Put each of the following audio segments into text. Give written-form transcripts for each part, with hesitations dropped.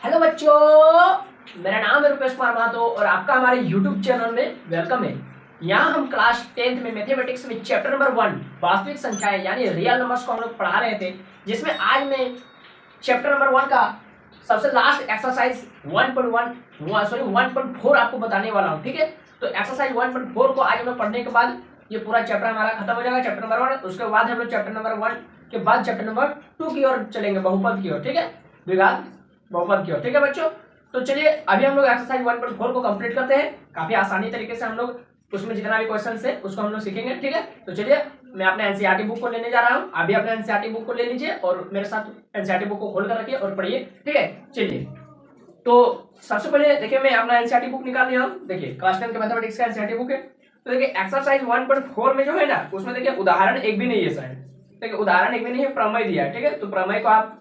Hello बच्चों, मेरा नाम है रुपेश कुमार महतो और आपका हमारे यूट्यूब चैनल में वेलकम है। यहाँ हम क्लास 10th में मैथमेटिक्स में चैप्टर नंबर 1 वास्तविक संख्याएं यानी रियल नंबर्स को हम लोग पढ़ा रहे थे, जिसमें आज मैं चैप्टर नंबर 1 का सबसे लास्ट एक्सरसाइज 1.4 आपको बताने वाला हूँ। ठीक है, तो एक्सरसाइज 1.4 को आज हम लोग पढ़ने के बाद ये पूरा चैप्टर हमारा खत्म हो जाएगा, चैप्टर नंबर 1। उसके बाद हम लोग चैप्टर नंबर 1 के बाद चैप्टर नंबर 2 की ओर चलेंगे, बहुपद की ओर। ठीक है, द्विघात बहुपद की ओर। ठीक है बच्चों, तो चलिए अभी हम लोग एक्सरसाइज 1.4 को कंप्लीट करते हैं। काफी आसानी तरीके से हम लोग उसमें जितना भी क्वेश्चन है उसको हम लोग सीखेंगे। ठीक है, तो चलिए मैं अपने एनसीईआरटी बुक को लेने जा रहा हूँ। अभी अपने एनसीईआरटी बुक को ले लीजिए और मेरे साथ एनसीईआरटी बुक को खोल कर रखिए और पढ़िए। ठीक है, चलिए तो सबसे पहले देखिए मैं अपना एनसीईआरटी बुक निकाल लिया हूँ। देखिए क्लास 10 के मैथमेटिक्स का एनसीईआरटी बुक है। तो देखिए एक्सरसाइज 1.4 में जो है ना, उसमें देखिए उदाहरण एक भी नहीं है शायद। देखिए उदाहरण एक भी नहीं है, प्रमेय दिया है। ठीक है, तो प्रमेय को आप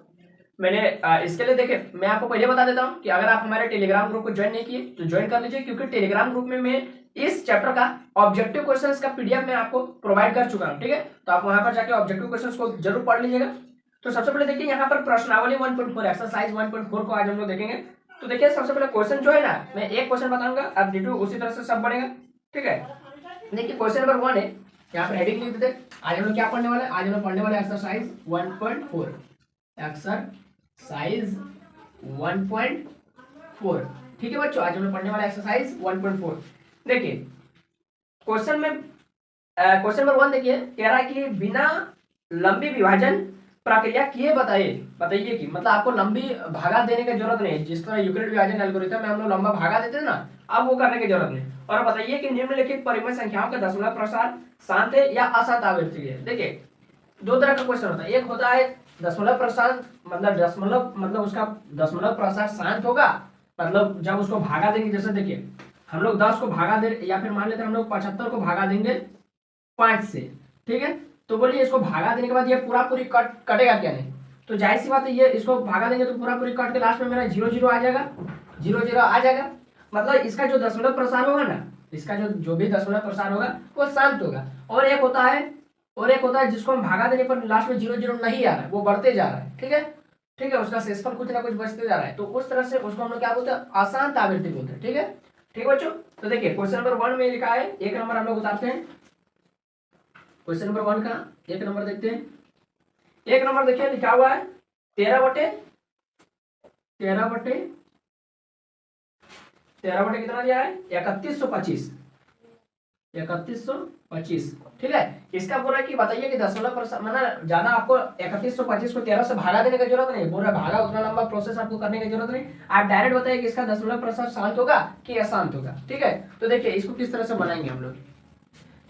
मैंने इसके लिए देखिए मैं आपको पहले बता देता हूं कि अगर आप हमारे टेलीग्राम ग्रुप को ज्वाइन नहीं किए तो ज्वाइन कर लीजिए, क्योंकि टेलीग्राम ग्रुप में मैं इस चैप्टर का ऑब्जेक्टिव क्वेश्चंस का पीडीएफ मैं आपको प्रोवाइड कर चुका हूं। ठीक है, तो आप वहां पर जाके ऑब्जेक्टिव क्वेश्चंस को जरूर पढ़ लीजिएगा। तो सबसे पहले देखिए यहाँ पर प्रश्नावली 1.4 एक्सरसाइज 1.4 को आज हम लोग देखेंगे। तो देखिए सबसे पहले क्वेश्चन जो है ना, मैं एक क्वेश्चन बताऊंगा, आप डिटो उसी तरह से सब बढ़ेगा। ठीक है, देखिए क्वेश्चन नंबर 1 है, यहाँ पर हेडिंग लिख देते। आज हम लोग क्या पढ़ने वाले हैं? आज हम लोग पढ़ने वाले एक्सरसाइज 1.4 एक्सरसाइज 1.4। ठीक है बच्चों, आज हम लोग पढ़ने वाले एक्सरसाइज 1.4। देखिए क्वेश्चन में क्वेश्चन नंबर 1 देखिए, कह रहा है कि बिना लंबी विभाजन प्रक्रिया किए बताइए कि मतलब आपको लंबी भागा देने की जरूरत नहीं। जिस तरह यूक्लिड विभाजन एल्गोरिथम में हम लोग लंबा भागा देते हैं ना, अब वो करने की जरूरत नहीं। और बताइए कि निम्नलिखित परिमेय संख्याओं का दशमलव प्रसार शांत है या अशांत आवृत्ति है। देखिए दो तरह का क्वेश्चन होता है, एक होता है दशमलव प्रसार मतलब उसका दशमलव प्रसार शांत होगा, मतलब जब उसको भागा देंगे। जैसे देखिए हम लोग 10 को भागा दे, या फिर मान लेते हैं हम लोग 75 को भागा देंगे 5 से। ठीक है, तो बोलिए इसको भागा देने के बाद ये पूरा पूरी कटेगा क्या? नहीं। तो जाहिर सी बात है, ये इसको भागा देंगे तो पूरा पूरी कट के लास्ट में मेरा 0 आ जाएगा, 0 आ जाएगा। मतलब इसका जो दशमलव प्रसार होगा ना, इसका जो भी दशमलव प्रसार होगा वो शांत होगा। और एक होता है जिसको हम भागा देने पर लास्ट में 0 नहीं आ रहा है, वो बढ़ते जा रहा है। ठीक है, ठीक है, उसका शेषफल कुछ ना कुछ बचते जा रहा है, तो उस तरह से उसको हम लोग क्या बोलते हैं? अशांत आवृत्ति बोलते हैं। ठीक है, ठीक बच्चों, तो देखिए क्वेश्चन नंबर 1 में लिखा है, एक नंबर हम लोग उतारते हैं। क्वेश्चन नंबर 1 का एक नंबर देखते हैं। एक नंबर देखिए लिखा हुआ है 13 बटे कितना दिया है? 3125। ठीक है, इसका बोल रहा है कि बताइए कि दशमलव प्रसार मतलब ज्यादा आपको 3125 को 13 से भागा देने की जरूरत नहीं। बोल रहा भागा उतना लंबा प्रोसेस आपको करने की जरूरत नहीं। आप डायरेक्ट बताइए कि इसका दशमलव प्रसार शांत होगा कि अशांत होगा। ठीक है, तो देखिए इसको किस तरह से बनाएंगे हम लोग।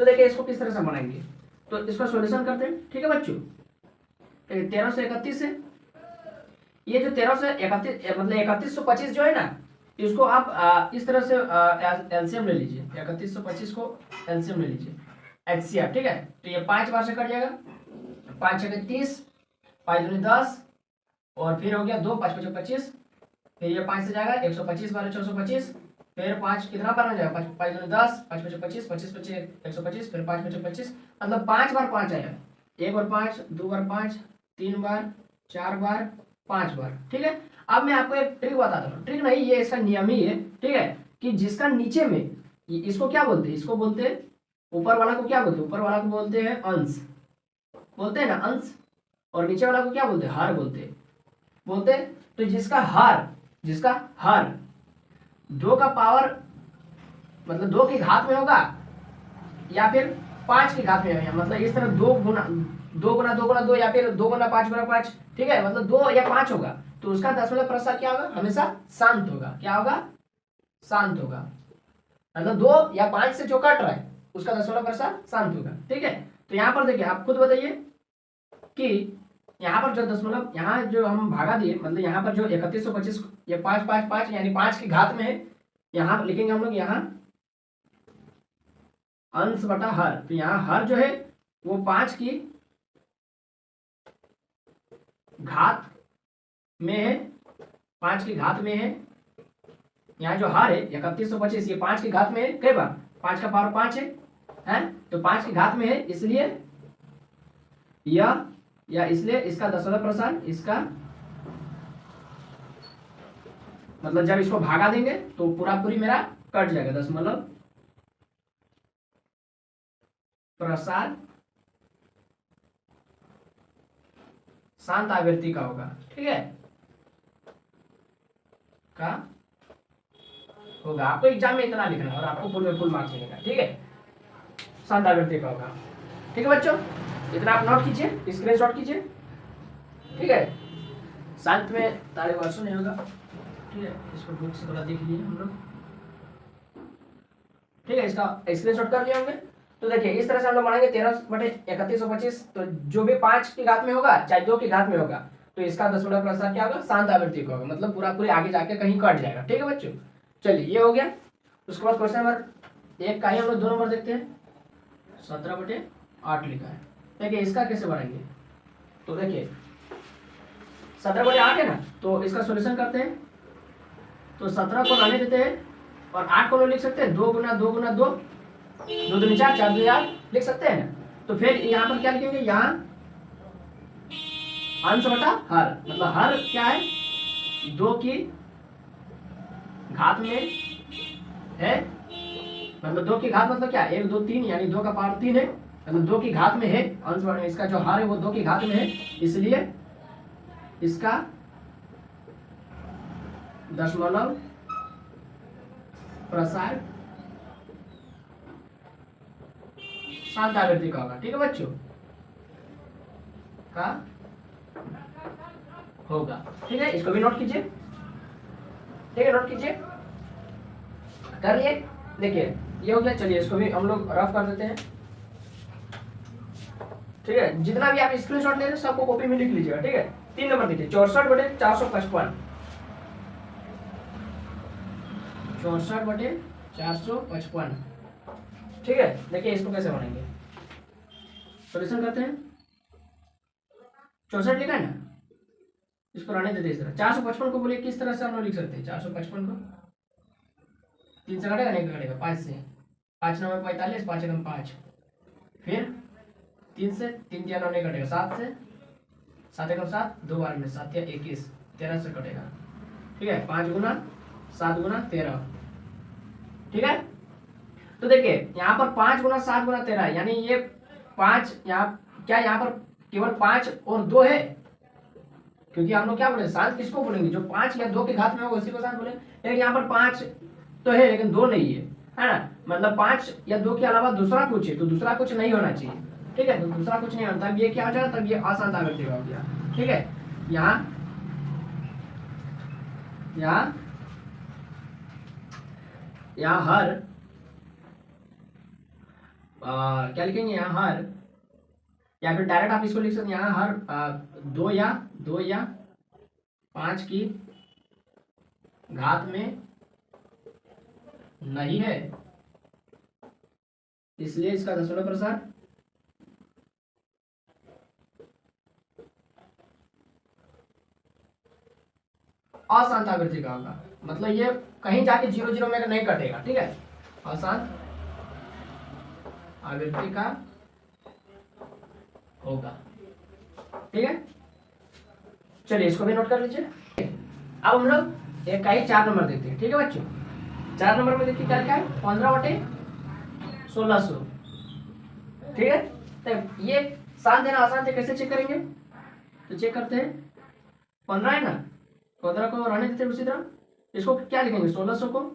तो देखिए इसको किस तरह से बनाएंगे, तो इसका सोल्यूशन करते हैं। ठीक है बच्चों, 13 से 31 है, ये जो 13 से 31 मतलब 3125 जो है ना, इसको आप इस तरह से एलसीएम ले लीजिए। 3125 को एलसीएम ले लीजिए, एचसीएफ। ठीक है, तो ये 5 बार से कट जाएगा, 5 छके 30, 5 दूनी 10, और फिर हो गया 2, 5 पचे 25, फिर ये 5 से जाएगा 125 बार 625, फिर 5 कितना बार हो जाएगा? 5 दूनी 10, 5 पचे 25, 25 पचे 125, फिर 5 पचे 25, मतलब 5 बार 5 आएगा। 1 बार 5, 2 बार 5, 3 बार, 4 बार, 5 बार। ठीक है, अब मैं आपको एक ट्रिक बताता हूँ। ट्रिक नहीं, ये इसका नियम ही है। ठीक है, कि जिसका नीचे में, इसको क्या बोलते हैं? इसको बोलते हैं, ऊपर वाला को क्या बोलते हैं? ऊपर वाला को बोलते हैं अंश, बोलते हैं ना अंश। और नीचे वाला को क्या बोलते हैं? हर बोलते हैं। तो जिसका हर 2 का पावर मतलब 2 की घात में होगा, या फिर 5 की घात में होगा, मतलब इस तरह 2 गुना 2 या फिर 2 गुना 5 गुना 5। ठीक है, मतलब 2 या 5 होगा, तो उसका दशमलव प्रसार क्या होगा? हमेशा शांत होगा। क्या होगा? शांत होगा। मतलब 2 या 5 से जो कट रहा है उसका दशमलव प्रसार शांत होगा। ठीक है, तो यहाँ पर देखिए आप खुद बताइए कि यहाँ पर जो दशमलव, यहाँ जो हम भागा दिए, मतलब यहाँ पर जो 3125 ये 5 5 5 यानी 5 की घात में है, यहाँ लिखेंगे हम लोग यहाँ अंश बटा हर। तो यहाँ हर जो है वो 5 की घात में है, 5 की घात में है। यहाँ जो हर है 3125, ये 5 की घात में है। कई बार 5 का पावर 5 है, तो 5 की घात में है, इसलिए इसलिए इसका दशमलव प्रसार, इसका मतलब जब इसको भागा देंगे तो पूरा पूरी मेरा कट जाएगा, दशमलव प्रसार शांत आवृत्ति का होगा, ठीक है, का होगा। आपको एग्जाम में इतना लिखना है और आपको फुल में फुल मार्क्स मिलेगा, ठीक है, शांत आवृत्ति का होगा। ठीक है बच्चों, इतना आप नोट कीजिए, स्क्रीन शॉट कीजिए, ठीक है। शांत में तारे वर्षो नहीं होगा, ठीक है, इसको बुक से थोड़ा देख लीजिए हम लोग, ठीक है, इसका स्क्रीन शॉट कर लिए होंगे। तो देखिए इस तरह से हम लोग बनाएंगे 13/3125, तो जो भी 5 की घात में होगा चाहे 2 की घात में होगा तो इसका दशमलव प्रसार क्या होगा, शांत आवृत्ति का होगा, मतलब पूरा पूरी आगे जाके कहीं कट जाएगा, ठीक है बच्चों। चलिए ये हो गया। उसके बाद क्वेश्चन नंबर 1 का ही हम लोग 2 नंबर देखते हैं, 17/8 लिखा है। देखिए इसका कैसे बनाएंगे, तो देखिए 17/8 है ना, तो इसका सॉल्यूशन करते हैं। तो 17 को लाने देते हैं और 8 को लिख सकते हैं 2 गुना 2 गुना 2, 2 दूनी 4, 4 दूनी 8 लिख सकते हैं ना। तो फिर यहाँ पर क्या लिखेंगे, यहाँ अंश बटा हर, मतलब हर क्या है, 2 की घात में है, मतलब 2 की घात मतलब क्या, 1 2 3 यानी 2 का पावर 3 है, मतलब 2 की घात में है, अंश में इसका जो हर है वो 2 की घात में है, इसलिए इसका दशमलव प्रसार शांत आवृत्ति का होगा, ठीक है बच्चों, का होगा, ठीक है। इसको भी नोट कीजिए, ठीक है, नोट कीजिए, कर लिए। देखिए ये हो गया, चलिए इसको भी हम लोग रफ कर देते हैं, ठीक है। जितना भी आप स्क्रीनशॉट ले रहे हैं सबको कॉपी में लिख लीजिएगा, ठीक है। 3 नंबर देखिए 64/455, 64/455, ठीक है। देखिए इसको कैसे बनाएंगे, सॉल्यूशन करते हैं। 64 लिखा है ना, इसको रहने देते इस तरह। 455 को बोलिए किस तरह से हम लोग लिख सकते हैं, 455 को 3 से कटेगा, नहीं कटेगा, 5 से, 5 9 45, 5 एकम 5, फिर 3 से, 3 3 9 नहीं कटेगा, 7 से, 7 एकम 7, 2 बार में 7 या 21, 13 से कटेगा, ठीक है, 5 गुना 7 गुना 13, ठीक है। तो देखिए यहाँ पर 5 गुना 7 गुना 13 यानी ये 5 यहाँ क्या, यहाँ पर केवल 5 और 2 है, क्योंकि हम लोग क्या बोले, शांत किसको बोलेंगे, जो 5 या 2 की घात में होगा उसी को शांत बोलेंगे। लेकिन यहाँ पर 5 तो है लेकिन 2 नहीं है ना, मतलब 5 या 2 के अलावा दूसरा कुछ है, तो दूसरा कुछ नहीं होना चाहिए, ठीक है। तो दूसरा कुछ नहीं होता, तब ये क्या हो जाएगा, तब ये अशांत आवृत्ति हो गया, ठीक है। यहाँ यहाँ यहाँ हर क्या लिखेंगे, यहाँ हर, या फिर डायरेक्ट आप इसको लिख सकते हैं, यहाँ हर 2 या 5 की घात में नहीं है, इसलिए इसका दशमलव प्रसार अशांत आवृत्ति का होगा, मतलब ये कहीं जाके 0 0 में नहीं कटेगा, ठीक है, अशांत आवृत्ति का होगा, ठीक है। चलिए इसको भी नोट कर लीजिए। अब हम लोग एक का ही 4 नंबर देखते हैं, ठीक है बच्चों। 4 नंबर में देखिए क्या लिखा है, 15/1600, ठीक है। तो ये शांत देना आसान है, कैसे चेक करेंगे, तो चेक करते हैं। 15 है ना, 15 को रहने देते हैं उसी तरह, इसको क्या लिखेंगे, 1600 को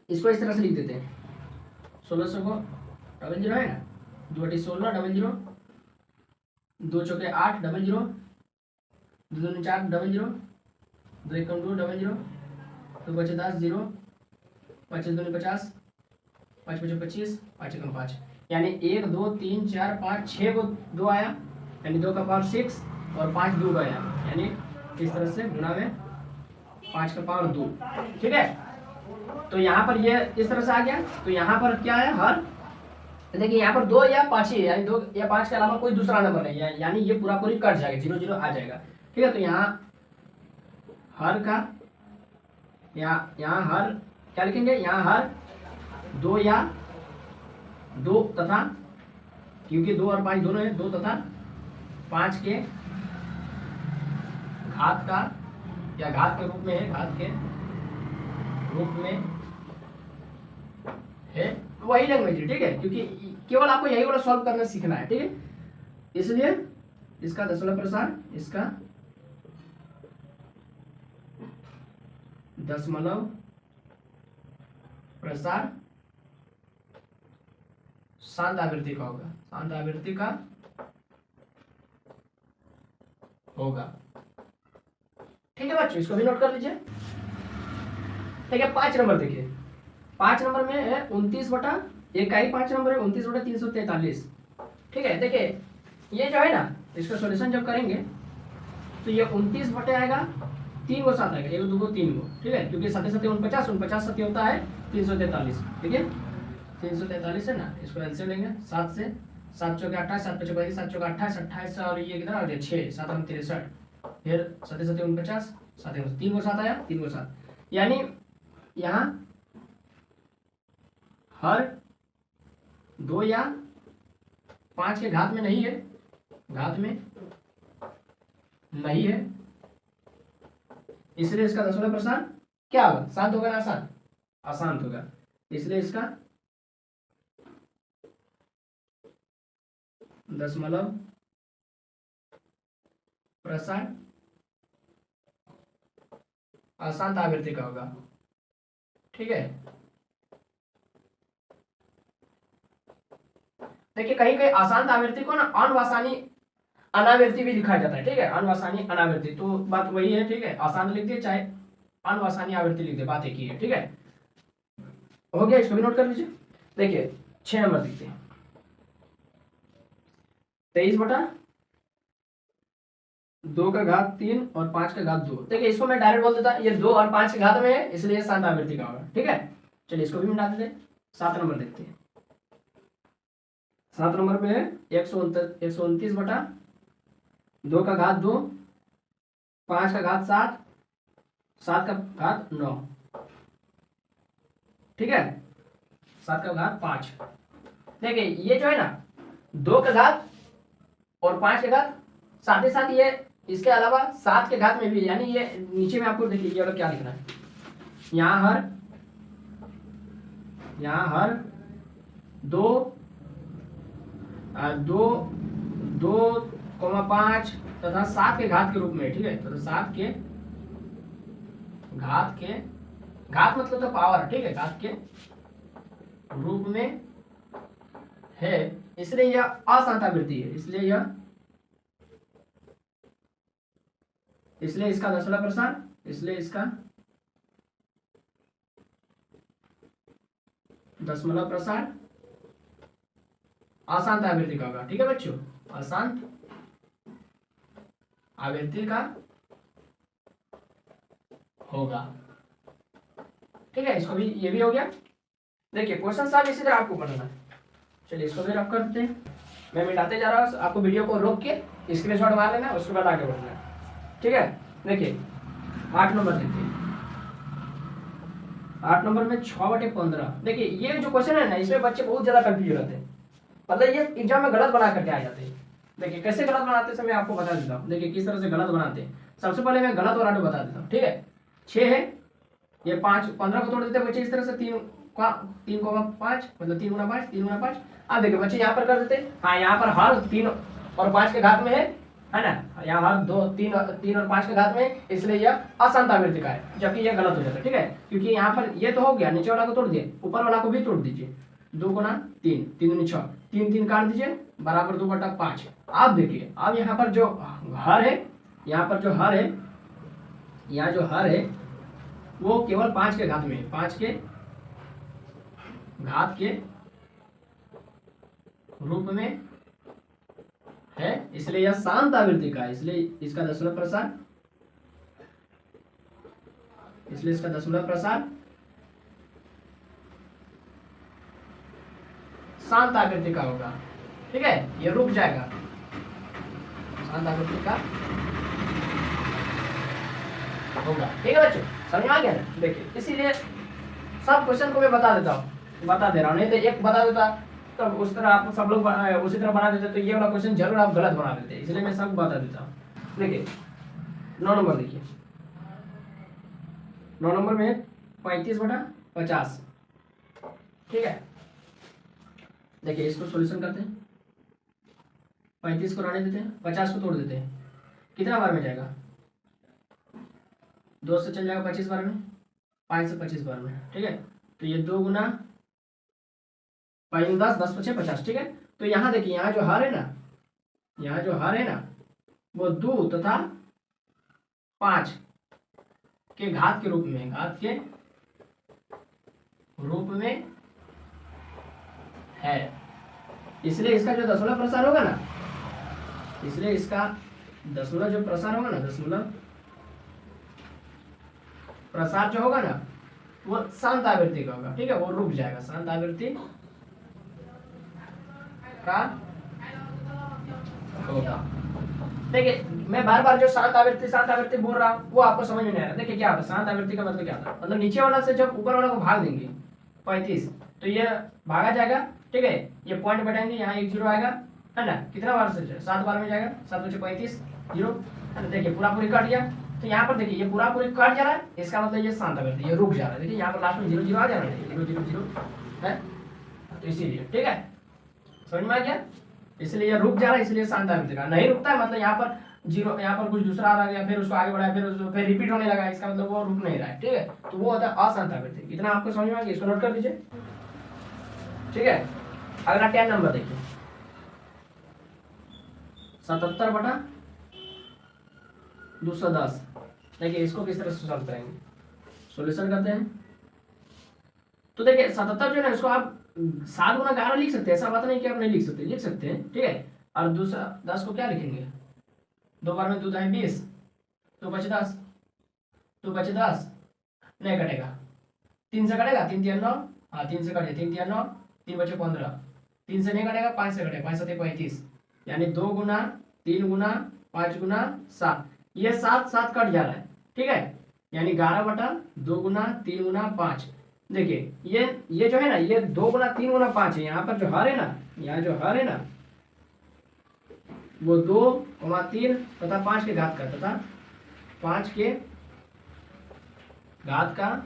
इसको इस तरह से लिख देते हैं, 1600 को 00 है ना, 2/16 00, 2 चौके 8 00, 2 दूनी 4 00, 2 एकम 2 00, 2 बचे 10 0, 25 दूनी 50, 5 बचे 25, 5 एकम 5, यानी 1 2 3 4 5 6 को 2 आया, यानी 2 का पावर 6 और 5 2 का आया, यानी इस तरह से गुना में 5 का पावर 2, ठीक है। तो यहाँ पर ये इस तरह से आ गया। तो यहाँ पर क्या है, हर, देखिए यहाँ पर 2 या 5 ही है, यानी 2 या 5 के अलावा कोई दूसरा नंबर नहीं है, यानी ये पूरा पूरी कट जाएगा, 0 0 आ जाएगा, ठीक है। तो यहाँ हर का, यहाँ हर क्या लिखेंगे, यहाँ हर 2 या 2 तथा, क्योंकि 2 और 5 दोनों है, 2 तथा 5 के घात का या घात के रूप में है, घात के रूप में है, वही लैंग्वेज है, ठीक है, क्योंकि केवल आपको यही वाला सॉल्व करना सीखना है, ठीक है। इसलिए इसका दशमलव प्रसार, इसका दशमलव प्रसार शांत आवृत्ति का होगा, शांत आवृत्ति का होगा, ठीक है बच्चों, इसको भी नोट कर लीजिए। ठीक है, 5 नंबर देखिए, 5 नंबर में है 29 बटा, एक का ही 5 नंबर है 29 बटा 343। ठीक है, देखिए ये जो है ना, इसका सॉल्यूशन जब करेंगे तो ये 29 बटे आएगा, 3 को साथ आएगा, 1 2 3 को, ठीक है, क्योंकि 7 7 49, 49 7 होता है 343, ठीक है, 343 है ना, इसको एलसीएम लेंगे, 7 से 7 चौके 28, 7 5 32, 7 चौके 28, 28 और ये कितना आ गया 6, 7 हम 63, फिर 7 7 49, 7 3 को साथ आया, 3 को साथ, यानी यहाँ हर 2 या 5 के घात में नहीं है, घात में नहीं है, इसलिए इसका दशमलव प्रसार क्या होगा, शांत होगा ना आसान, अशांत होगा, इसलिए इसका दशमलव प्रसार अशांत आवृत्ति का होगा, ठीक है। देखिए कहीं कहीं अशांत आवृत्ति को ना अनवासानी अनावृत्ति भी लिखा जाता है, ठीक है, अनवासानी अनावृत्ति, तो बात वही है, ठीक है, अशांत लिख दिए चाहे अनवासानी आवृत्ति लिख दे, बात एक ही है, ठीक है, हो गया, इसको भी नोट कर लीजिए। देखिए 6 नंबर लिखते हैं, 23 बटा 2 का घात 3 और 5 का घात 2। देखिए इसको मैं डायरेक्ट बोल देता, ये 2 और 5 के घात में है, इसलिए शांत आवृत्ति का होगा, ठीक है। चलिए इसको भी मिटा देते, 7 नंबर देखते हैं, 7 नंबर में है 129 बटा 2 का घात 2, 5 का घात 7, 7 का घात 9, ठीक है, 7 का घात 5। देखिए ये जो है ना 2 का घात और 5 के घात, साथ ही साथ ये इसके अलावा 7 के घात में भी, यानी ये नीचे में आपको देखिए ये वाला क्या लिखना है, यहाँ हर 2,5 तथा 7 के घात के रूप में, ठीक है, तो 7 के घात मतलब तो पावर, ठीक है, घात के रूप में है, इसलिए यह अशांत आवृत्ति है, इसलिए इसका दशमलव प्रसार, इसलिए इसका दशमलव प्रसार अशांत आवृत्ति का होगा, ठीक है बच्चों, अशांत आवृत्ति का होगा, ठीक है, इसको भी, ये भी हो गया। देखिए क्वेश्चन साहब इसी तरह आपको बनाना है, चलिए इसको भी रफ करते हैं, मैं मिटाते जा रहा हूँ, आपको वीडियो को रोक के स्क्रीनशॉट मार लेना, उसके बाद आगे बढ़ना है, ठीक है। देखिए 8 नंबर देखते हैं, 8 नंबर में 6/15। देखिए ये जो क्वेश्चन है ना, इसमें बच्चे बहुत ज्यादा कंफ्यूज रहते हैं, मतलब ये एग्जाम में गलत बना करके आ जाते हैं। देखिए कैसे गलत बनाते हैं मैं आपको बता देता हूँ, देखिए किस तरह से गलत बनाते हैं। सबसे पहले मैं गलत वाला बता देता हूँ, ठीक है, 6 है, ये 5 15 को तोड़ देते हैं बच्चे इस तरह से, 3 को 5 मतलब 3 गुना 5, 3 गुना 5। अब देखिए बच्चे यहाँ पर कर देते हैं, हाँ यहाँ पर हर 3 और 5 के घात में है ना, यहाँ हर 2 3 और 5 के घात में, इसलिए यह अशांत आवृत्ति का है, जबकि यह गलत हो जाता है, ठीक है, क्योंकि यहाँ पर ये तो हो गया, नीचे वाला को तोड़ दिए, ऊपर वाला को भी तोड़ दीजिए, 2 गुना 3, 3 दूनी 6, 3 3 काट दीजिए, बराबर 2/5। अब देखिए अब यहाँ पर जो हर है, यहाँ पर जो हर है, यहाँ जो हर है वो केवल 5 के घात में है, 5 के घात के रूप में है, इसलिए यह शांत आवृत्ति का है, इसलिए इसका दशमलव प्रसार, इसलिए इसका दशमलव प्रसार शांत आवृत्ति का होगा, ठीक है, ये रुक जाएगा, शांत आवृत्ति का होगा, ठीक है बच्चों, समझ में आ गया ना। देखिए इसीलिए सब क्वेश्चन को मैं बता दे रहा हूँ, नहीं तो एक बता देता तो उस तरह आप सब लोग उसी तरह बना देते, तो ये वाला क्वेश्चन जरूर आप गलत बना देते, इसलिए मैं सब बता देता हूँ। देखिए 9 नंबर देखिए, 9 नंबर में 35/50, ठीक है। देखिए इसको सॉल्यूशन करते हैं, 35 को रहने देते हैं, 50 को तोड़ देते हैं, कितना बार में जाएगा, 2 से चल जाएगा 25 बार में, 5 से 25 बार में, ठीक है। तो ये 2 गुना 5 10, 10 5 50, ठीक है। तो यहाँ देखिए, यहाँ जो हार है ना, यहाँ जो हार है ना, वो 2 तथा 5 के घात के रूप में, घात के रूप में है, इसलिए इसका जो दशमलव प्रसार होगा ना, इसलिए इसका दशमलव जो प्रसार होगा ना, दशमलव प्रसार जो होगा ना, वो शांत आवृत्ति का होगा, ठीक है, वो रुक जाएगा, शांत आवृत्ति का होगा। देखिए मैं बार बार जो शांत आवृत्ति बोल रहा हूँ वो आपको समझ में नहीं आ रहा। देखिए क्या होता है शांत आवृत्ति का मतलब, क्या होता है, मतलब नीचे वाला से जब ऊपर वाला को भाग देंगे 35, तो ये भागा जाएगा, ठीक है, ये पॉइंट बैठाएंगे, यहाँ 1 0 आएगा, है ना, कितना बार से 7 बार में जाएगा, 7 बचे 35 0, है ना। देखिए पूरा पूरी कट गया, तो यहाँ पर देखिए ये पूरा पूरी कट जा रहा है, इसका मतलब ये शांत आवृत्ति, ये रुक जा रहा है। देखिए यहाँ पर लास्ट में 0 0 आ जा रहा है, 0 0 0 है, तो इसीलिए, ठीक है, समझ में आ गया। इसलिए ये रुक जा रहा है, इसलिए शांत आवृत्ति का। नहीं रुकता है मतलब यहाँ पर 0, यहाँ पर कुछ दूसरा आ गया, फिर उसको आगे बढ़ाया, फिर रिपीट होने लगा, इसका मतलब वो रुक नहीं रहा है, ठीक है, तो वो होता है अशांत आवृत्ति। इतना आपको समझ में आ गया, इसको नोट कर दीजिए, ठीक है। अगला 10 नंबर देखिए, 77/210। देखिए इसको किस तरह से सॉल्व करेंगे, सॉल्यूशन करते हैं। तो देखिए 77 जो है इसको आप 7 गुना 11 लिख सकते हैं, ऐसा बात नहीं कि आप नहीं लिख सकते, लिख सकते हैं, ठीक है। और दूसरा 10 को क्या लिखेंगे, 2 बार में 2 दाएं 20, 2 बचे 10, 2 बचे 10, नहीं कटेगा, 3 से कटेगा, 3 3 9, हाँ 3 से कटे, 3 3 9, 3 बचे 15, 3 से नहीं कटेगा, 5 से कटेगा, 5 7 35, यानी 2 गुना 3 गुना 5 गुना 7, ये 7 7 कट जा रहा है, ठीक है, यानी 11/2 गुना 3 गुना 5। देखिए ये जो है ना, ये 2 गुना 3 गुना 5 है, यहाँ पर जो हर है ना, यहाँ जो हर है ना, वो 2, 3 तथा 5 के घात का, तथा 5 के घात का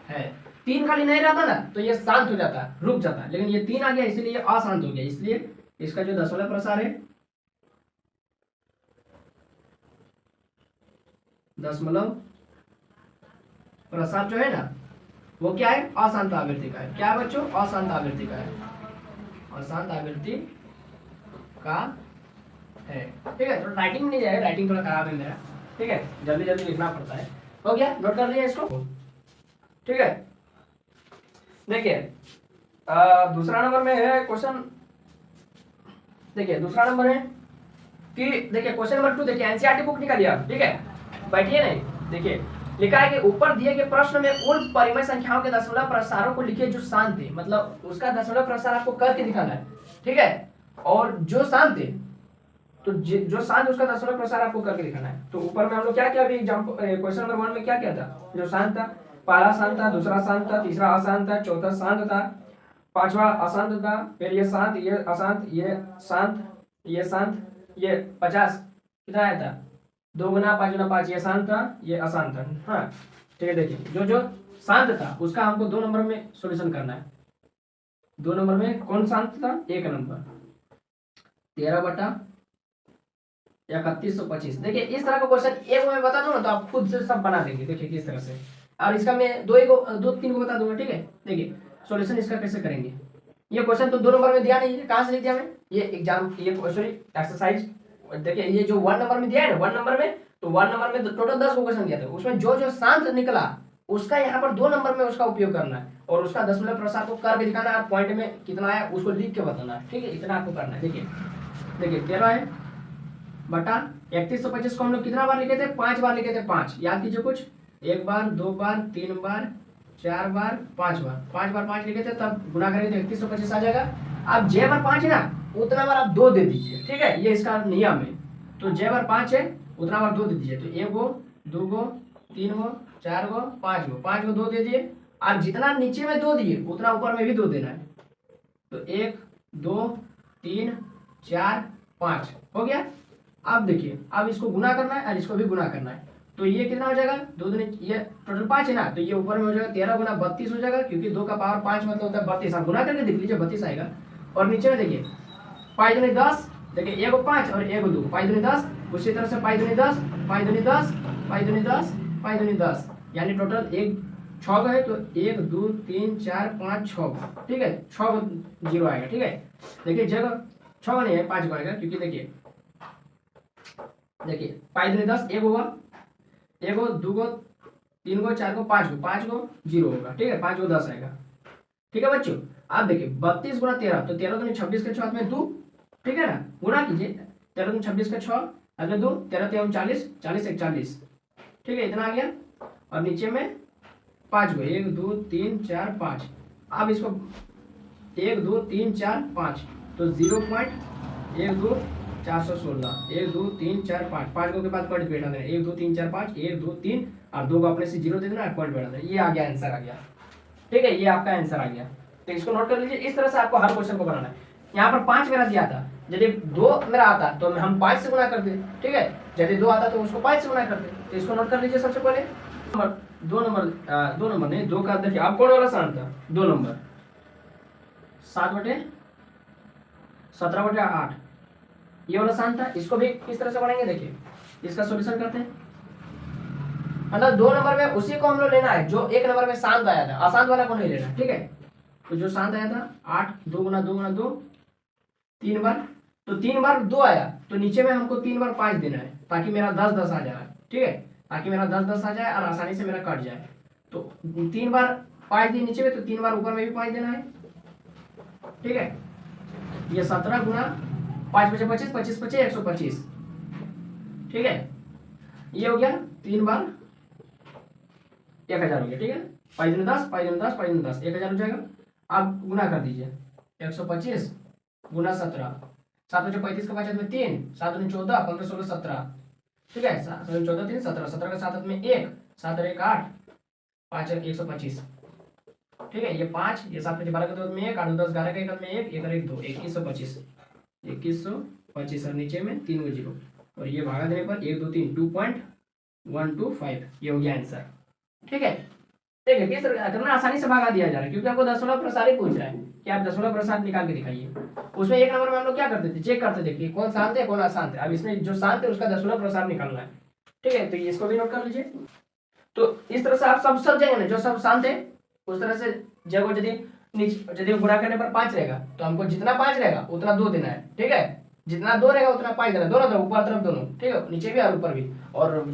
है। 3 खाली नहीं रहता ना तो ये शांत हो जाता, रुक जाता, लेकिन ये 3 आ गया इसलिए ये अशांत हो गया, इसलिए इसका जो दशमलव प्रसार है, दशमलव प्रसार जो है ना, वो क्या है, अशांत आवृत्ति का है। क्या है बच्चों, अशांत आवृत्ति का है, अशांत आवृत्ति का है, ठीक है। तो राइटिंग नहीं जाएगा, राइटिंग थोड़ा खराब है मेरा, ठीक है, जल्दी जल्दी लिखना पड़ता है। हो गया, नोट कर लिया इसको, ठीक है। देखिए दूसरा नंबर में है क्वेश्चन, देखिए दूसरा नंबर है कि देखिए क्वेश्चन नंबर 2, देखिए एनसीईआरटी बुक निकालिए आप, ठीक है, बैठिए नहीं। देखिए लिखा है कि ऊपर दिए गए प्रश्न में उन परिमेय संख्याओं के दशमलव प्रसारों को लिखिए जो शांत थे, मतलब उसका दशमलव प्रसार आपको करके दिखाना है, ठीक है, और जो शांत थे, तो जो शांत उसका दशमलव प्रसार आपको करके दिखाना है। तो ऊपर में हम लोग क्या किया, अभी एग्जांपल क्वेश्चन नंबर 1 में क्या किया था, जो शांत था, पहला शांत था, दूसरा शांत था, तीसरा अशांत था, चौथा शांत था, पांचवा अशांत था, फिर ये शांत, ये अशांत, ये शांत, ये शांत, ये 50 कितना आया था, 2 गुना 5 गुना 5, ये शांत था, ये अशांत था, हाँ ठीक है। देखिए जो जो शांत था उसका हमको 2 नंबर में सॉल्यूशन करना है। 2 नंबर में कौन शांत था, 1 नंबर 13/3125। देखिए इस तरह का क्वेश्चन एक में बता दूं ना तो आप खुद से सब बना देंगे, देखिए किस तरह से, और इसका मैं 2 3 को बता दूंगा, ठीक है। देखिए सॉल्यूशन इसका कैसे करेंगे, ये क्वेश्चन तो 2 नंबर में दिया नहीं है, कहाँ से लिख दिया मैं, ये एग्जाम, ये सॉरी एक्सरसाइज, देखिए ये जो 1 नंबर में दिया है ना, 1 नंबर में, तो 1 नंबर में टोटल 10 क्वेश्चन दिया था, उसमें जो जो शांत निकला उसका यहाँ पर 2 नंबर में उसका उपयोग करना है, और उसका दशमलव प्रसार को करके दिखाना है, पॉइंट में कितना आया उसको लिख के बताना है, ठीक है, इतना आपको करना है। देखिए 13/3125 को हम लोग कितना बार लिखे थे, 5 बार लिखे थे, 5 याद कीजिए कुछ, 1 बार 2 बार 3 बार 4 बार 5 बार, 5 बार 5 लिखे थे, तब गुना करेंगे तो 3125 आ जाएगा। अब j बार 5 है ना, उतना बार आप 2 दे दीजिए, ठीक है, ये इसका नियम है। तो j बार 5 है, उतना बार 2 दे दीजिए, तो 1 गो 2 गो 3 गो 4 गो 5 गो, 5 गो 2 दे दिए, और जितना नीचे में 2 दिए उतना ऊपर में भी 2 देना है, तो 1 2 3 4 5 हो गया। अब देखिए अब इसको गुना करना है और इसको भी गुना करना है, तो ये कितना हो जाएगा, दो दूनी, ये टोटल 5 है ना, तो ये ऊपर में हो जाएगा 13 गुना 32 हो जाएगा, क्योंकि 2 का पावर 5 मतलब होता है 32। आप गुना करके देख लीजिए 32 आएगा। और नीचे में देखिए पाई दूनी 10, देखिए एगो 5 और एगो 2, पाई दूनी 10, उसी तरह से पाई दूनी 10, पाई दूनी 10, पाई दूनी 10, पाई दूनी 10, यानी टोटल एक 6 है, तो 1 2 3 4 5 6, ठीक है, 6 जीरो आएगा। ठीक है, देखिए जगह 6 नहीं है 5 आएगा, क्योंकि देखिए पाई दूनी 10 एक होगा, एगो दूगो तीन गो 4 गो 5 गो जीरो होगा। ठीक है, 5 गो 10 आएगा। ठीक है बच्चों, आप देखिए 32 गुना 13, तो 13 दूनी 26 के 6 में 2, ठीक है ना, गुना कीजिए 13 दूनी 26 के 6 अगले 2, 13 3 40, 40 1 40, ठीक है, इतना आ गया। और नीचे में 5 गो 1 2 3 4 5, अब इसको 1 2 3 4 5, तो 0.1 2 416, 1 2 3 4 5, 5 गो के बाद पॉइंट बैठा देना, 1 2 3 4 5, 1 2 3 और 2 को अपने से 0 दे देना, पॉइंट बैठा देना, ये आ गया आंसर आ गया। ठीक है, ये आपका आंसर आ गया। तो इसको नोट कर लीजिए, इस तरह से आपको हर क्वेश्चन को बनाना है। यहाँ पर 5 मेरा दिया था, यदि 2 मेरा आता तो हम 5 से गुना करते, ठीक है, यदि 2 आता तो उसको 5 से गुना करते। तो इसको नोट कर लीजिए सबसे पहले, दो नंबर नहीं, 2 का देखिए आप कौन वाला सान था, 2 नंबर 7/17/8, ये वाला सान था। इसको भी किस तरह से बनाएंगे, देखिए इसका सॉल्यूशन करते हैं। मतलब 2 नंबर में उसी को हम लोग लेना है जो 1 नंबर में शांत आया था, अशांत वाला को नहीं लेना। ठीक है, तो जो शांत आया था 8, 2 गुना 2 गुना 2, 3 बार, तो 3 बार 2 आया, तो नीचे में हमको 3 बार 5 देना है, ताकि मेरा 10 10 आ जाए। ठीक है, ताकि मेरा 10 10 आ जाए और आसानी से मेरा कट जाए। तो 3 बार 5 दिए नीचे में, तो 3 बार ऊपर में भी 5 देना है। ठीक है, ये 17 गुना 5 5 25, 25 25 125। ठीक है, ये हो गया 3 बार 1000 हो गया। ठीक है, 5 10 5 10 5 10 1000 हो जाएगा। आप गुना कर दीजिए, 125 गुना 17, 7 5 35 का 5 में 3, 7 14 15 16 17। ठीक है, 7 14 3 17, 17 का 7 में 1, 7 1 8, 5 125। ठीक है, ये 5, ये 7 5 12 का 2 में 1, 8 10 11 का 1 में 1, 1 1 2 2125, 2125 और नीचे में 3 जीरो, और ये भागा देने पर 1 2 3 2.125, ये हो गया आंसर। ठीक है, देखिए किस तरह करना, आसानी से भागा दिया जा रहा है, क्योंकि आपको दशमलव प्रसारित पूछ रहा है कि आप दशमलव प्रसारित निकाल के दिखाइए। उसमें 1 नंबर में हम लोग क्या करते थे, चेक करते थे कि कौन शांत है कौन अशांत है। अब इसमें जो शांत है उसका दशमलव प्रसार निकालना है। ठीक है, तो इसको भी नोट कर लीजिए। तो इस तरह से आप सब जाएंगे ना, जो सब शांत है उस तरह से जगह, यदि गुणा करने पर 5 रहेगा तो हमको जितना 5 रहेगा उतना 2 देना है। ठीक है, जितना 2 रहेगा उतना 5 देना है, दोनों तरफ, ऊपर तरफ दोनों। ठीक है, नीचे भी और ऊपर भी, और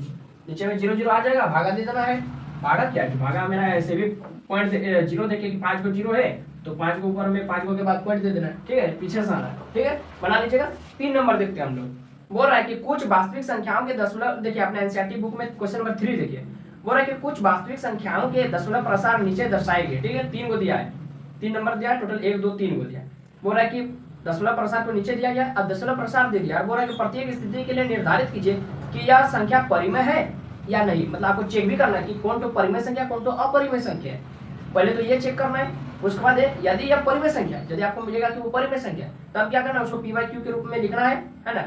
नीचे में 0 0 आ जाएगा, भागा दे देना है। भागा क्या है, भागा मेरा ऐसे भी पॉइंट 0 देखे कि 5 को 0 है, तो 5 को ऊपर में 5 को के बाद पॉइंट दे देना है। ठीक है, पीछे से आना है। ठीक है, बना लीजिएगा। 3 नंबर देखते हैं हम लोग। बोल रहा है कि कुछ वास्तविक संख्याओं के दशमलव, देखिए अपने एनसीईआरटी बुक में क्वेश्चन नंबर 3 देखिए, बोल रहा है कि कुछ वास्तविक संख्याओं के दशमलव प्रसार नीचे दर्शाए गए। ठीक है, 3 को दिया है, 3 नंबर दिया है, टोटल 1 2 3 को दिया। बोल रहा है कि दशमलव प्रसार को नीचे दिया गया, अब दशमलव प्रसार दे दिया, बोल रहा है कि प्रत्येक स्थिति के लिए निर्धारित कीजिए कि यह संख्या परिमेय है या नहीं। मतलब आपको चेक भी करना है कि कौन तो परिमेय संख्या कौन तो अपरिमेय संख्या है। पहले तो ये चेक करना है, उसके बाद यदि यह परिमेय संख्या, यदि आपको मिलेगा कि वो परिमेय संख्या, तब क्या करना है, उसको पी बाई क्यू के रूप में लिखना है ना,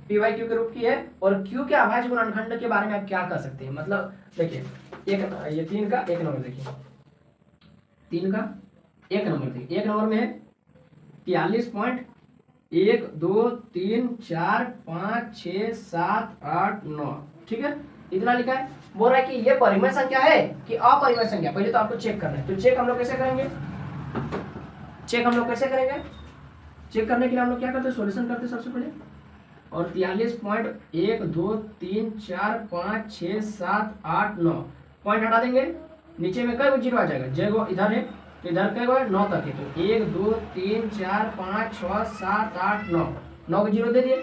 पी बाई क्यू के रूप की है। और क्यू के अभाज्य गुणनखंड के बारे में आप क्या कर सकते हैं, मतलब देखिए ये 3 का 1 नंबर, देखिए 3 का 1 नंबर, देखिए 1 नंबर में है 43.1 2 3 4 5 6 7 8 9। ठीक है, इतना लिखा है। बोल रहा है कि ये परिमेय संख्या है कि अपरिमेय संख्या, पहले तो आपको चेक करना है। तो चेक हम लोग कैसे करेंगे, चेक करने के लिए हम लोग क्या करते हैं, सॉल्यूशन करते हैं सबसे पहले। और 43.1 2 3 4 5 6 7 8 9 पॉइंट हटा देंगे, नीचे में कई 0 आ जाएगा, जगह इधर है तो इधर कई 9 तक है, तो 1 2 3 4 5 6 7 8 9 9 को 0 दे दिए।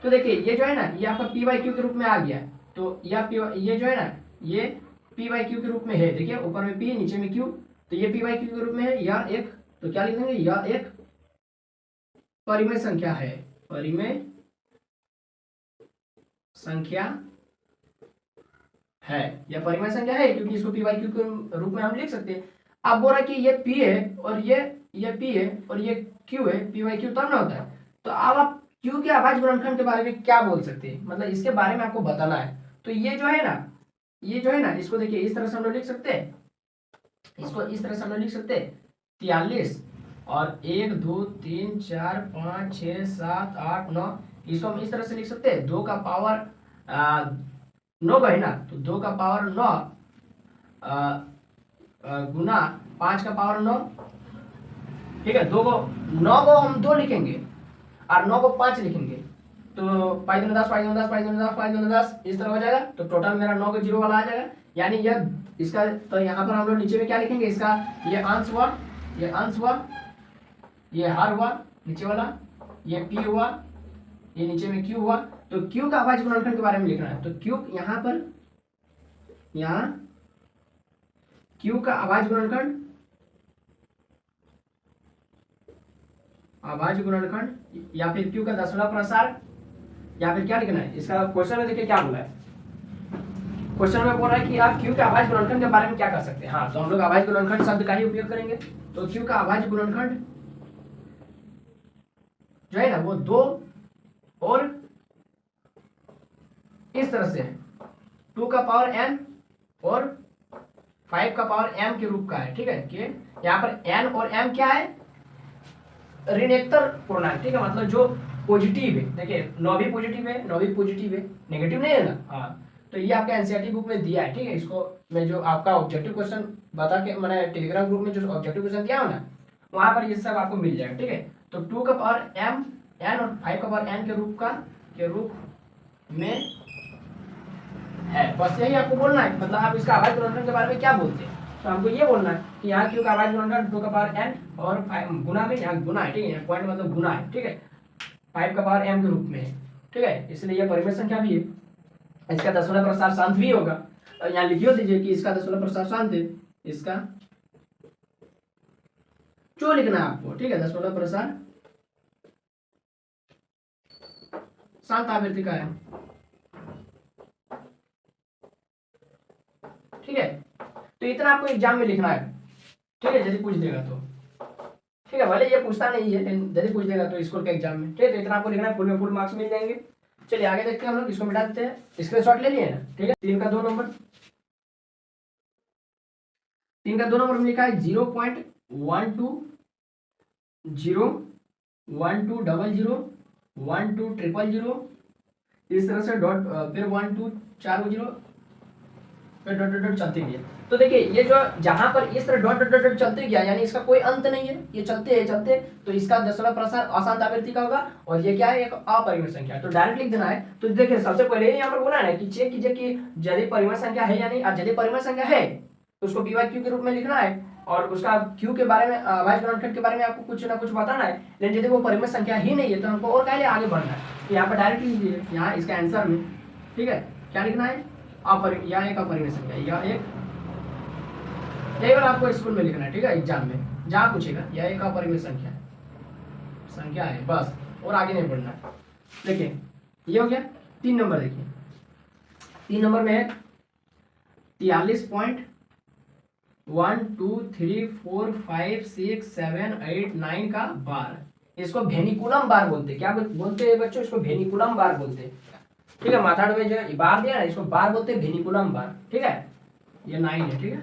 तो देखिए ये जो है ना, ये आपका पी बाई क्यू के रूप में आ गया। तो ये जो है ना, ये पी बाई क्यू के रूप में है। देखिए ऊपर में पी नीचे में क्यू, तो ये पी बाई क्यू के रूप में है। यह एक, तो क्या लिख देंगे, यह एक परिमेय संख्या है, परिमेय संख्या है, यह परिमेय संख्या है, क्योंकि इसको पी बाई क्यू के रूप में हम लिख सकते हैं। अब बोल रहा है कि ये पी है और ये पी है और ये क्यू है, पी बाई क्यू तब ना होता है। तो अब आप क्यू के अभाज्य गुणनखंड के बारे में क्या बोल सकते हैं, मतलब इसके बारे में आपको बताना है। तो ये जो है ना, ये जो है ना, इसको देखिए इस तरह से हम लोग लिख सकते हैं, इसको इस तरह से हम लोग लिख सकते हैं 43 और 1 2 3 4 5 6 7 8 9, इसको हम इस तरह से लिख सकते हैं 2 का पावर 9 का है ना, तो 2 का पावर 9 गुना 5 का पावर 9, ठीक है। 2 को 9 को हम 2 लिखेंगे और 9 को 5 लिखेंगे, तो 5 दूनी 10 5 दूनी 10 5 दूनी 10 5 दूनी 10 इस तरह हो जाएगा। तो टोटल मेरा 9 के जीरो वाला आ जाएगा, यानी यह इसका, तो यहाँ पर हम लोग नीचे में क्या लिखेंगे, इसका ये अंश हुआ, ये अंश हुआ, ये हर हुआ नीचे वाला, ये पी हुआ, ये नीचे में क्यू हुआ। तो क्यू का अभाज्य गुणनखंड के बारे में लिखना है, तो क्यू यहाँ पर, यहाँ क्यू का अभाज्य गुणनखंड, अभाज्य गुणनखंड या फिर क्यू का दसवां प्रसार, या फिर क्या लिखना है इसका क्वेश्चन में देखिए क्या बोला है। क्वेश्चन में बोल रहा है कि आप क्यू के अभाज्य गुणनखंड के बारे में क्या कर सकते हैं। हाँ, तो हम लोग अभाज्य गुणनखंड शब्द का ही उपयोग करेंगे। तो क्यू का अभाज्य गुणनखंड जो है ना वो 2 और इस तरह से 2 का पावर n और 5 का पावर m के रूप का है, ठीक है। कि यहाँ पर n और m क्या है, ऋणोत्तर पूर्णांक, ठीक है, मतलब जो पॉजिटिव है, देखिए 9 भी पॉजिटिव है, 9 भी पॉजिटिव है, नेगेटिव नहीं है ना। हाँ, तो ये आपका एनसीईआरटी बुक में दिया है, ठीक है। इसको मैं जो आपका ऑब्जेक्टिव क्वेश्चन बता के मैंने टेलीग्राम ग्रुप में जो ऑब्जेक्टिव क्वेश्चन दिया हो ना, वहां पर ये सब आपको मिल जाएगा, ठीक है। तो 2 का पावर m n और 5 का पावर n के रूप में है, बस यही आपको बोलना है। मतलब आप इसका अभाज्य गुणनखंड के बारे में क्या बोलते हैं, तो हमको ये बोलना है कि यहाँ क्यू का अभाज्य गुणनखंड 2 का पावर n और 5 गुना में, यहाँ गुना है, ठीक है, यहाँ पॉइंट मतलब गुना है, ठीक है, 5 का पावर m के रूप में है, ठीक है। इसलिए यह परिमेय संख्या भी है, इसका दसवां प्रसार शांत भी होगा। और यहाँ लिखियो दीजिए कि इसका दसवां प्रसार शांत है, इसका जो लिखना है आपको, ठीक है, दसवां प्रसार शांत आवृत्ति का है, ठीक है। तो इतना आपको एग्जाम में लिखना है, ठीक है, यदि पूछ देगा तो, ठीक है, भले ये पूछता नहीं है लेकिन यदि पूछ देगा तो स्कूल के एग्जाम में, ठीक है। तो इतना आपको लिखना है, फुल में फुल मार्क्स मिल जाएंगे। चलिए आगे देखते हैं हम लोग, इसको मिटा देते हैं, स्क्रीनशॉट ले लिए ना, ठीक है। 3 का 2 नंबर, 3 का 2 नंबर में लिखा है 0.12 0 1 2 0 0 1 2 0 0, इस तरह से डॉट, फिर 1 2 4 0, फिर डॉट डॉट डॉट चलते गया। तो देखिए ये जो जहां पर इस तरह डॉट डॉट डॉट चलते गया, यानी इसका कोई अंत नहीं है, ये चलते चलते, तो इसका दसवां प्रसार अशांत आवृत्ति का होगा, और ये क्या है, एक अपरिमेय संख्या। तो डायरेक्ट लिख देना है। तो देखिए सबसे पहले यहाँ पर बोला है कि चेक कीजिए कि यदि परिमेय संख्या है या नहीं, और यदि परिमेय संख्या है तो उसको पी वाई क्यू के रूप में लिखना है, और उसका क्यू के बारे में, अभाज्य गुणनखंड के बारे में आपको कुछ ना कुछ बताना है। लेकिन यदि वो परिमेय संख्या ही नहीं है तो हमको और पहले आगे बढ़ना है। तो यहाँ पर डायरेक्ट लीजिए, यहाँ इसका आंसर में, ठीक है, क्या लिखना है, या एक अपरिमेय संख्या, या एक, यही बार आपको स्कूल में लिखना है, ठीक है, एग्जाम में जहाँ पूछेगा, यह एक अपरिमेय संख्या है बस, और आगे नहीं बढ़ना है। देखिए ये हो गया। 3 नंबर देखिए, 3 नंबर में है 43.1 2 3 4 5 6 7 8 9 का बार, इसको वेनिकुलम बार बोलते हैं। क्या बोलते हैं बच्चों, इसको वेनिकुलम बार बोलते हैं, ठीक है। माथाड में जो बार दिया ना, इसको बार बोलते हैं, वेनिकुलम बार, ठीक है। ये 9 है, ठीक है।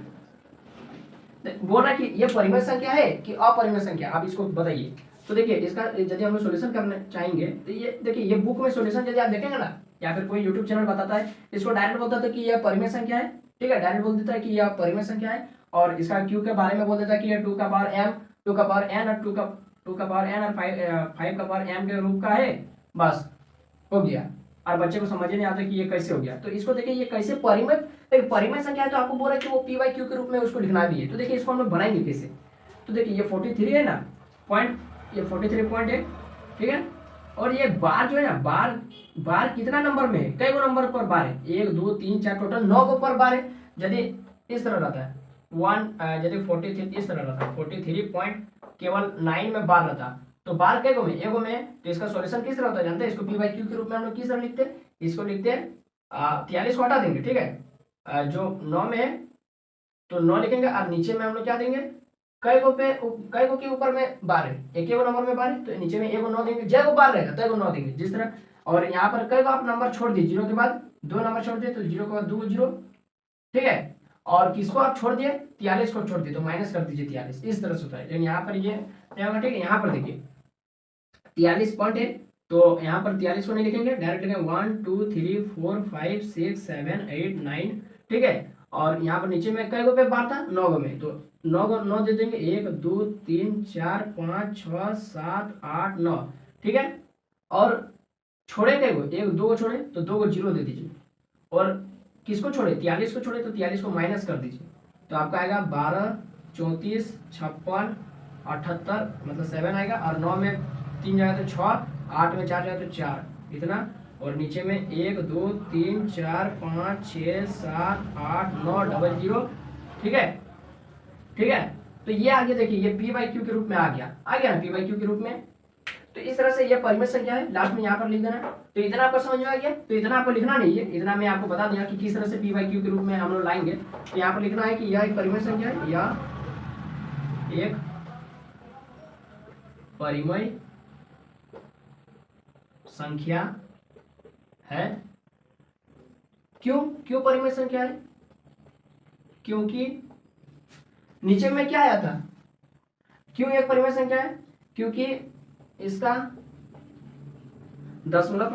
बोल रहा है कि ये परिमेय संख्या है कि अपरिमेय संख्या, आप इसको बताइए। तो देखिए इसका यदि हम लोग सोल्यूशन करना चाहेंगे तो ये देखिए, ये बुक में सोल्यूशन यदि आप देखेंगे ना, या फिर कोई यूट्यूब चैनल बताता है, इसको डायरेक्ट बोलता था कि यह परिमेय संख्या है, ठीक है, डायरेक्ट बोल देता है कि यह परिमेय संख्या है, और इसका क्यू के बारे में बोल देता है कि यह 2 का पावर m, 2 का पावर n और 2 का पावर n और 5 का पावर m के रूप का है, बस हो गया। और बच्चे को समझ नहीं आता कि ये कैसे हो गया। तो इसको देखिए ये कैसे परिमेय संख्या है, तो आपको बोल रहा है कि वो पी वाई क्यू के रूप में उसको लिखना भी है। तो देखिए इसको हम लोग बनाएंगे कैसे, तो देखिए ये 43 है ना पॉइंट, ये 43 पॉइंट है, ठीक है। और ये बार जो है ना, बार कितना नंबर में है, कई गो नंबर पर बार है, 1 2 3 4, टोटल 9 गो पर बार है। यदि इस तरह रहता है 1, यदि 43 इस तरह रहता है, 43 पॉइंट केवल 9 में बार रहता, तो बार के गो में, एगो में, तो इसका सॉल्यूशन किस तरह होता है जानते हैं, इसको पी बाई क्यू के रूप में हम लोग किस तरह लिखते हैं, इसको लिखते हैं 43 को हटा देंगे, ठीक है, जो 9 में है तो 9 लिखेंगे, और नीचे में हम लोग क्या देंगे, कई गो के ऊपर में बार है, एक नंबर में बार है, तो नीचे में एगो 9 देंगे, जय गो बार रहेगा तो एगो 9 देंगे जिस तरह। और यहाँ पर कई गो आप नंबर छोड़ दीजिए, 0 के बाद 2 नंबर छोड़ दिए तो 0 के बाद 2 0, ठीक है। और किसको आप छोड़ दिए, 43 को छोड़ दिए तो माइनस कर दीजिए 43, इस तरह से होता है। लेकिन यहाँ पर ये क्या होगा, ठीक है। यहाँ पर देखिए 43 पॉइंट है, तो यहाँ पर 43 को नहीं लिखेंगे, डायरेक्ट लिखेंगे 1 2 3 4 5 6 7 8 9, ठीक है। और यहाँ पर नीचे में कई गो पे बार था, 9 गो में, तो 9 दे देंगे, 1 2 3 4 5 6 7 8 9, ठीक है। और छोड़े कई गो, 1 2 को छोड़े तो 2 को 0 दे दीजिए, और किसको छोड़े, 43 को छोड़े तो 43 को माइनस कर दीजिए, तो आपका आएगा 12 34 56 78, मतलब 7 आएगा। और 9 में 3 जाएगा तो 6, 8 में 4 जाएगा तो 4, इतना। और नीचे में 1 2 3 4 5 6 7 8 9 डबल 0, ठीक है, ठीक है। तो ये आगे देखिए, ये पी बाई क्यू के रूप में आ गया ना, पी बाई क्यू के रूप में। तो इस तरह से ये परिमेय संख्या है, लास्ट में यहाँ पर लिख देना। तो इतना आपको समझ में आ गया, तो इतना आपको लिखना नहीं है, इतना मैं आपको बता दिया कि किस तरह से पी बाई क्यू के रूप में हम लोग लाएंगे। तो यहाँ पर लिखना है कि यह एक परिमेय संख्या है, या एक परिमेय संख्या है। क्यों परिमेय संख्या है, क्योंकि नीचे में क्या आया था, क्यों एक परिमेय संख्या है, क्योंकि इसका दशमलव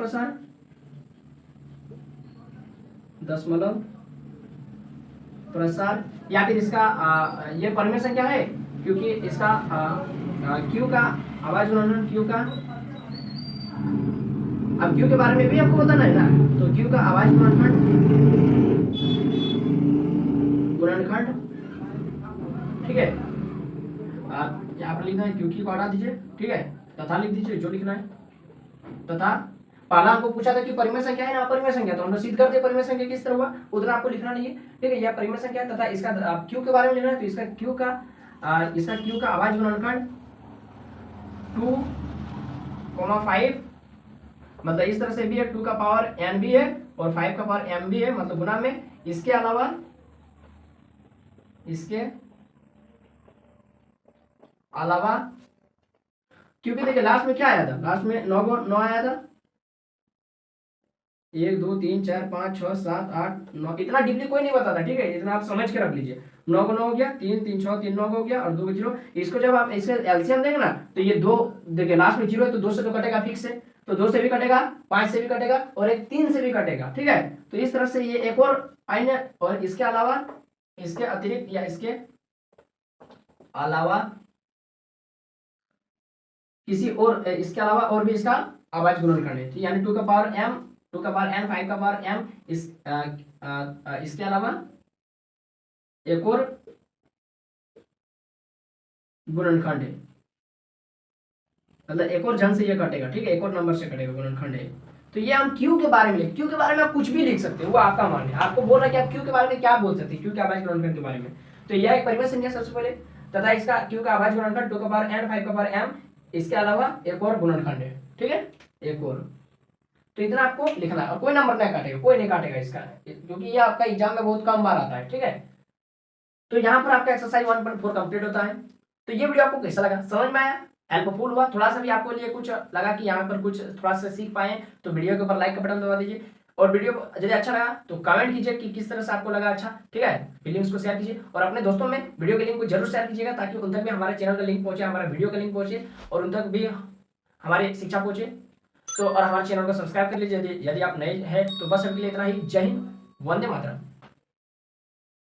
प्रसार या फिर इसका ये परिमेय संख्या है क्योंकि इसका क्यू का आवाज गुणनखंड, क्यू का, अब क्यू के बारे में भी आपको बताना है ना, तो क्यू का आवाज गुणनखंड, ठीक है। यहाँ पर लिखना है, क्योंकि को हटा दीजिए, ठीक है, तथा लिख दीजिए जो लिखना है, तथा। पहला हमको पूछा था कि परिमेय संख्या है ना अपरिमेय संख्या, तो हमने सिद्ध कर दिया परिमेय संख्या किस तरह हुआ, उतना आपको लिखना नहीं है, ठीक है। यह परिमेय संख्या है तथा इसका क्यू के बारे में लिखना है, तो इसका क्यू का आवाज गुणनखंड 2,5, मतलब इस तरह से भी है, 2 का पावर n भी है और 5 का पावर m भी है, मतलब गुना में। इसके अलावा क्योंकि देखिए लास्ट में क्या आया था, लास्ट में 9 आया था, 1 2 3 4 5 6 7 8 9, इतना डीपली कोई नहीं बताता, ठीक है। इतना आप समझ के रख लीजिए, 9 को 9 हो गया, 3 3 6 3 9 हो गया और 2 को 0। इसको जब आप इसके एलसीएम देंगे ना, तो ये 2 देखिए लास्ट में 0 है तो 2 से तो कटेगा फिक्स है, तो 2 से भी कटेगा, 5 से भी कटेगा और एक 3 से भी कटेगा, ठीक है। तो इस तरह से ये एक और अन्य, और इसके अलावा, इसके अतिरिक्त या इसके अलावा किसी और, इसके अलावा और भी इसका आवाज गुणनखंड है, ठीक, यानी 2 का पावर m, 2 का पावर n, 5 का पावर m, इसके अलावा एक और गुणनखंड है, मतलब एक और जन से ये कटेगा, ठीक है, एक और नंबर से कटेगा, गुणनखंड है। तो ये हम क्यू के बारे में लिख, क्यू के बारे में आप कुछ भी लिख सकते हैं, वो आपका मान है, आपको बोल रहा है कि आप क्यू के बारे में क्या बोल सकते हैं, क्यू के आवाज गुणनखंड के बारे में। तो यह एक परिमेय संख्या सबसे पहले, तथा इसका क्यू का आवाज गुणनखंड 2 का पावर n, 5 का पावर m, इसके अलावा एक और गुणनखंड है, ठीक है, एक और। तो इतना आपको लिखना है और कोई नंबर नहीं काटेगा, कोई नहीं काटेगा इसका, क्योंकि ये आपका एग्जाम में बहुत कम बार आता है, ठीक है। तो यहाँ पर आपका एक्सरसाइज 1.4 कंप्लीट होता है। तो ये वीडियो आपको कैसा लगा, समझ में आया, हेल्पफुल हुआ, थोड़ा सा भी आपको लिए कुछ लगा कि यहाँ पर कुछ थोड़ा सा सीख पाए, तो वीडियो के ऊपर लाइक का बटन दबा दीजिए, और वीडियो यदि अच्छा लगा तो कमेंट कीजिए कि किस तरह से आपको लगा अच्छा, ठीक है। लिंक्स को शेयर कीजिए और अपने दोस्तों में वीडियो के लिंक को जरूर शेयर कीजिएगा, ताकि उन तक भी हमारे चैनल का लिंक पहुंचे, हमारा वीडियो का लिंक पहुंचे और उन तक भी हमारी शिक्षा पहुंचे। तो और हमारे चैनल को सब्सक्राइब कर लीजिए यदि आप नए हैं। तो बस अभी के लिए इतना ही, जय हिंद, वंदे मातरम।